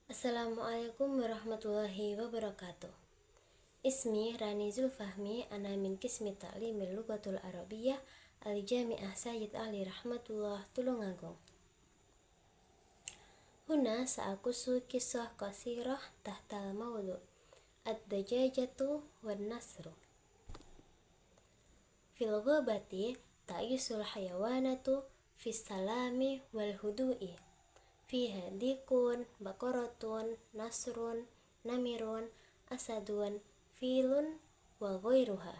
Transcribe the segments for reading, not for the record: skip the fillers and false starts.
Assalamualaikum warahmatullahi wabarakatuh. Ismi Rani Zulfahmi, ana min Qismi Ta'limil Lughatul Arabiyyah Al-Jami'ah Sayyid Ali Rahmatullah Tulungagung. Huna sa'akusu kisah qasirah tahtal mawdu' Ad-Dajajatu wan Nasru. Fil ghabati ta'isul hayawanatu fis salami wal hudu'i. Fiha dikun, baqaratun, nasrun, namirun, asadun, filun, wa ghairuha.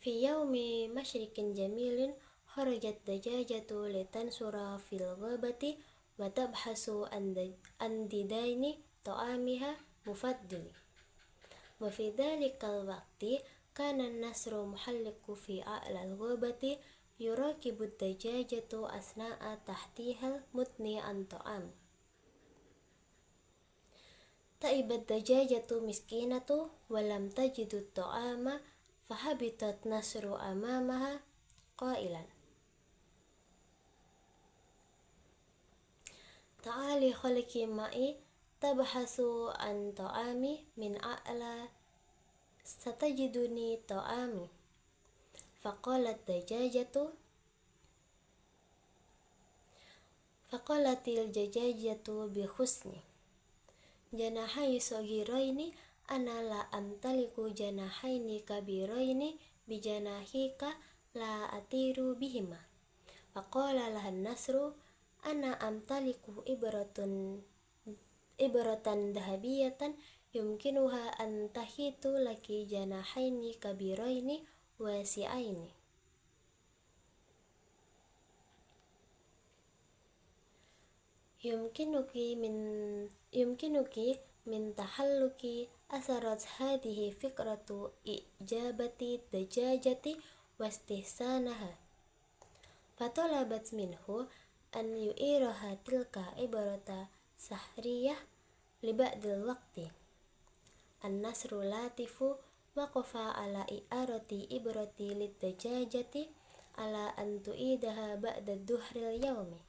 Fi yaumi masyrikin jamilin kharajat dajajatu litansura fil ghabati wa tabhasu an didaini ta'amiha mufaddili. Wa fi dhalikal waqti kana an-nasru muhalliku fi a'la al-ghabati yurakibu dajajatu asna'a tahtihal mutni an ta'am. Ta'ibat dajajatu miskinatu walam tajidu ta'ama fahabitat nasru amamaha qailan ta'ali khaliki ma'i tabhasu an ta'ami min a'la satajiduni ta'ami. Faqalatil dajajatu bi husni janahayi sagiraini ana la amtaliku janahaini kabiraini bi janahika la atiru bihima. Faqala lahan nasru ana amtaliku ibratan dahabiyatan yumkinuha an tahitu laki janahaini kabiraini wasi'aini. Yumkinuki min tahalluki asarat hadhihi fikratu ijabati dajajati wastihsanaha. Fatalabat minhu an yu'iraha tilka ibarata sahriyah li ba'dil waqti. An-nasru latifu waqafa ala i'arati ibrati lid dajajati ala an tu'idaha ba'da duhril yawmi.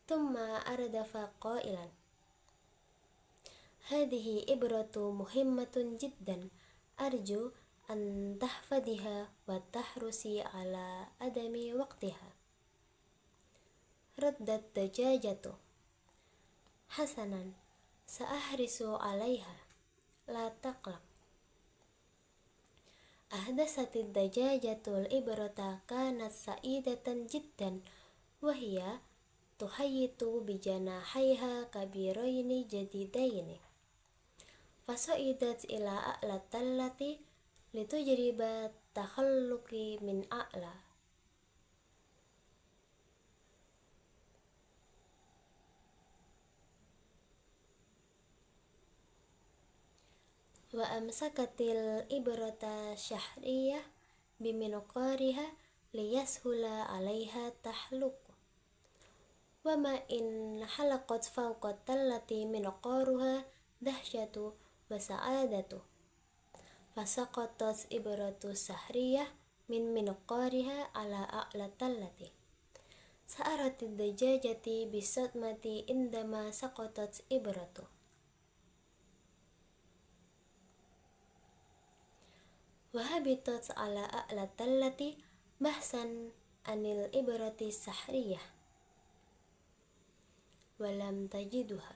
Thumma ardafa qailan hadhihi ibratu muhimmatun jiddan arju an tahfadhiha wa tahrusi ala adami waqtiha. Raddat dajajatu hasanan sa'ahrisu alaiha la taqlaq. Ahdasatid dajajatul ibrata kanat sa'idatan jiddan wahiya tuhayyitu bijanahaiha kabiraini jadidaini. Fasaidat ila a'la tallati litujriba takhalluqi min a'la. Wa amsakatil ibrata syahriyah biminqariha liyashula alaiha tahluq. Wa ma in halaqat fawqa tallati minqaruha dahsyatu wa sa'adatu. Fasaqatat ibratu sahriyah min minqariha ala a'la tallati. Sa'aratid dajajati bisatmati indama saqatat ibratu. Wahabitat ala a'la tallati bahsan anil ibrati sahriyah walam tajiduha.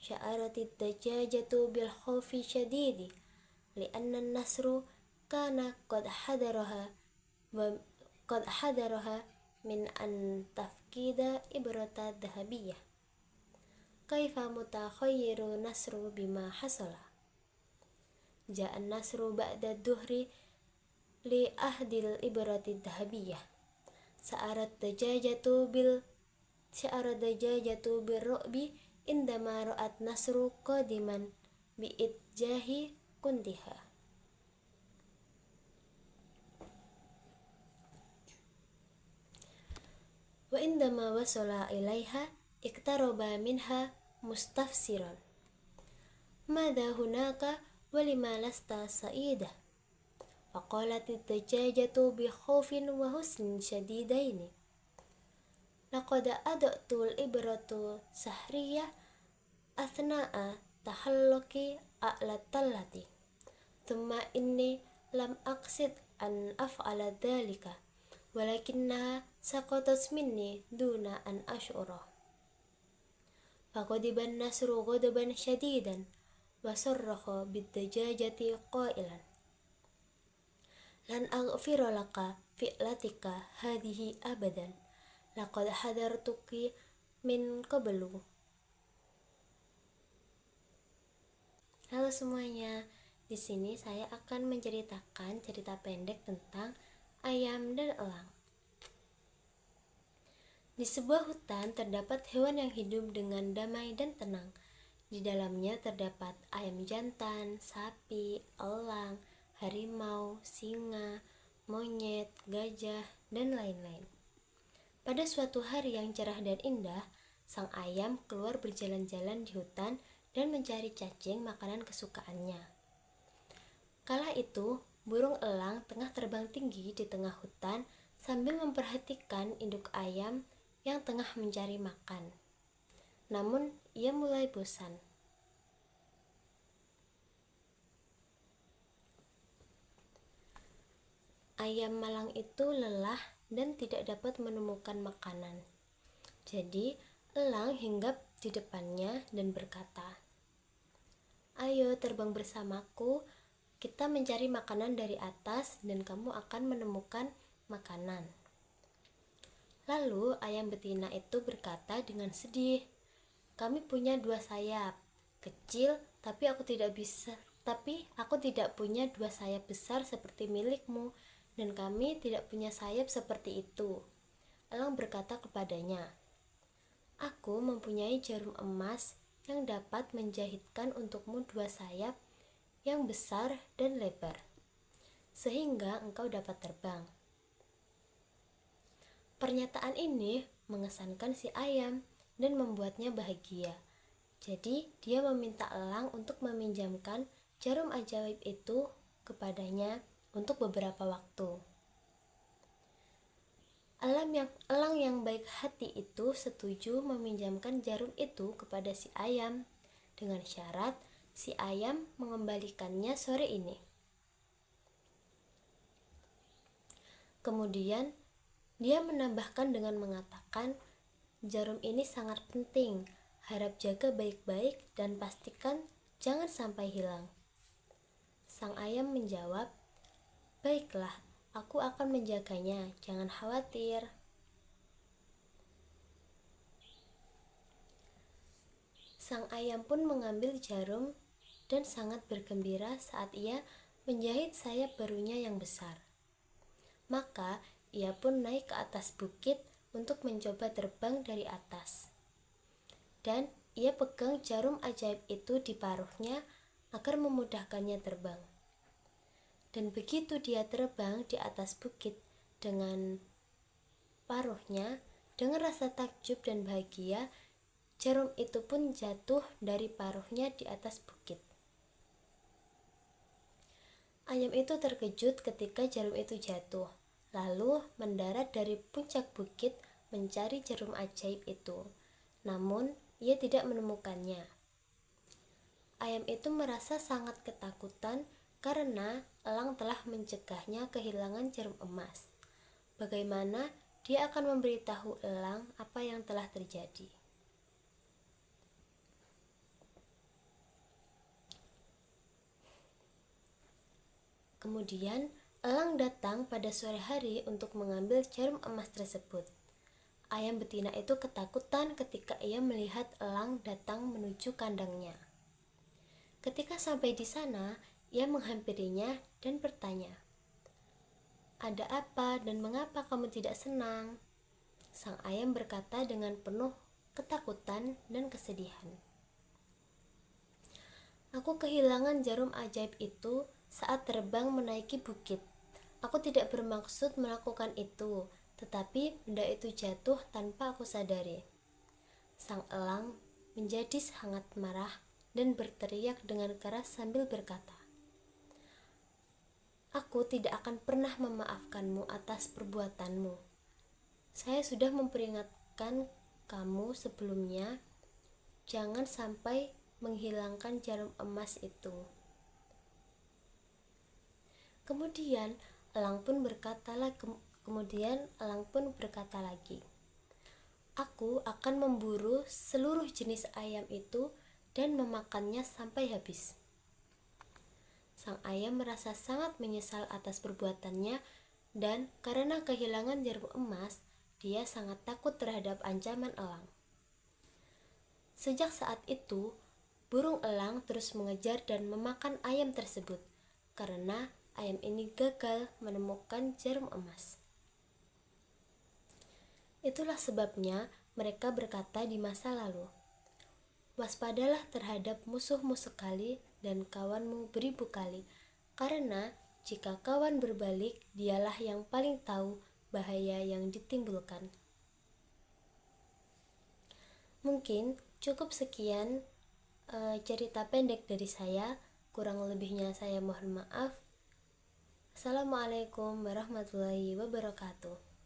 Sya'aratid dajajatu bil khawfi syadidi li'anna an-nasru kana qad hadaraha min an tafkida ibrata dahabiyah. Kaifa mutakhayyiru nasru bima hasala. Ja'an nasru ba'da duhri li ahdil ibrati dahabiyah. Sa'arat dajajatu bil ru'bi indama ra'at nasru qadiman bi itjahi kuntiha. Wa indama wasala ilaiha iktaraba minha mustafsiran madha hunaka walima lasta sa'idah. Faqalatid dajajatu bi khawfin wa husnin syadidaini laqad ada'tul ibratu sahriyah athna'a tahalluki a'latallati thumma inni lam aqsid an af'ala dhalika walakinnaha saqatat minni duna an ash'ura faqadiban nasru ghadaban syadidan wa sarraha bid-dajajati qailan lan aghfira laka fi'latika hadhihi abadan laqad hadartuki min qablu. Halo semuanya, di sini saya akan menceritakan cerita pendek tentang ayam dan elang. Di sebuah hutan terdapat hewan yang hidup dengan damai dan tenang. Di dalamnya terdapat ayam jantan, sapi, elang, harimau, singa, monyet, gajah, dan lain-lain. Pada suatu hari yang cerah dan indah, sang ayam keluar berjalan-jalan di hutan dan mencari cacing makanan kesukaannya. Kala itu, burung elang tengah terbang tinggi di tengah hutan sambil memperhatikan induk ayam yang tengah mencari makan. Namun, ia mulai bosan. Ayam malang itu lelah dan tidak dapat menemukan makanan. Jadi, elang hinggap di depannya dan berkata, "Ayo terbang bersamaku, kita mencari makanan dari atas dan kamu akan menemukan makanan." Lalu ayam betina itu berkata dengan sedih, "Kami punya 2 sayap, kecil tapi aku tidak punya 2 sayap besar seperti milikmu dan kami tidak punya sayap seperti itu." Elang berkata kepadanya, "Aku mempunyai jarum emas yang dapat menjahitkan untukmu 2 sayap yang besar dan lebar, sehingga engkau dapat terbang." Pernyataan ini mengesankan si ayam dan membuatnya bahagia. Jadi, dia meminta elang untuk meminjamkan jarum ajaib itu kepadanya untuk beberapa waktu. Elang yang baik hati itu setuju meminjamkan jarum itu kepada si ayam dengan syarat si ayam mengembalikannya sore ini. Kemudian dia menambahkan dengan mengatakan, "Jarum ini sangat penting, harap jaga baik-baik dan pastikan jangan sampai hilang." Sang ayam menjawab, "Baiklah, aku akan menjaganya, jangan khawatir." Sang ayam pun mengambil jarum dan sangat bergembira saat ia menjahit sayap barunya yang besar. Maka ia pun naik ke atas bukit untuk mencoba terbang dari atas. Dan ia pegang jarum ajaib itu di paruhnya agar memudahkannya terbang. Dan begitu dia terbang di atas bukit dengan paruhnya, dengan rasa takjub dan bahagia, jarum itu pun jatuh dari paruhnya di atas bukit. Ayam itu terkejut ketika jarum itu jatuh, lalu mendarat dari puncak bukit mencari jarum ajaib itu. Namun, ia tidak menemukannya. Ayam itu merasa sangat ketakutan karena elang telah mencegahnya kehilangan jarum emas. Bagaimana dia akan memberitahu elang apa yang telah terjadi? Kemudian, elang datang pada sore hari untuk mengambil jarum emas tersebut. Ayam betina itu ketakutan ketika ia melihat elang datang menuju kandangnya. Ketika sampai di sana, ia menghampirinya dan bertanya, "Ada apa dan mengapa kamu tidak senang?" Sang ayam berkata dengan penuh ketakutan dan kesedihan, "Aku kehilangan jarum ajaib itu saat terbang menaiki bukit. Aku tidak bermaksud melakukan itu, tetapi benda itu jatuh tanpa aku sadari." Sang elang menjadi sangat marah dan berteriak dengan keras sambil berkata, "Aku tidak akan pernah memaafkanmu atas perbuatanmu. Saya sudah mengingatkan kamu sebelumnya, jangan sampai menghilangkan jarum emas itu. Kemudian elang pun berkata lagi, aku akan memburu seluruh jenis ayam itu dan memakannya sampai habis. Sang ayam merasa sangat menyesal atas perbuatannya, dan karena kehilangan jarum emas, dia sangat takut terhadap ancaman elang. Sejak saat itu, burung elang terus mengejar dan memakan ayam tersebut, karena ayam ini gagal menemukan jarum emas. Itulah sebabnya mereka berkata di masa lalu, waspadalah terhadap musuhmu sekali dan kawanmu beribu kali, karena jika kawan berbalik, dialah yang paling tahu bahaya yang ditimbulkan. Mungkin cukup sekian cerita pendek dari saya, kurang lebihnya saya mohon maaf. Assalamualaikum warahmatullahi wabarakatuh.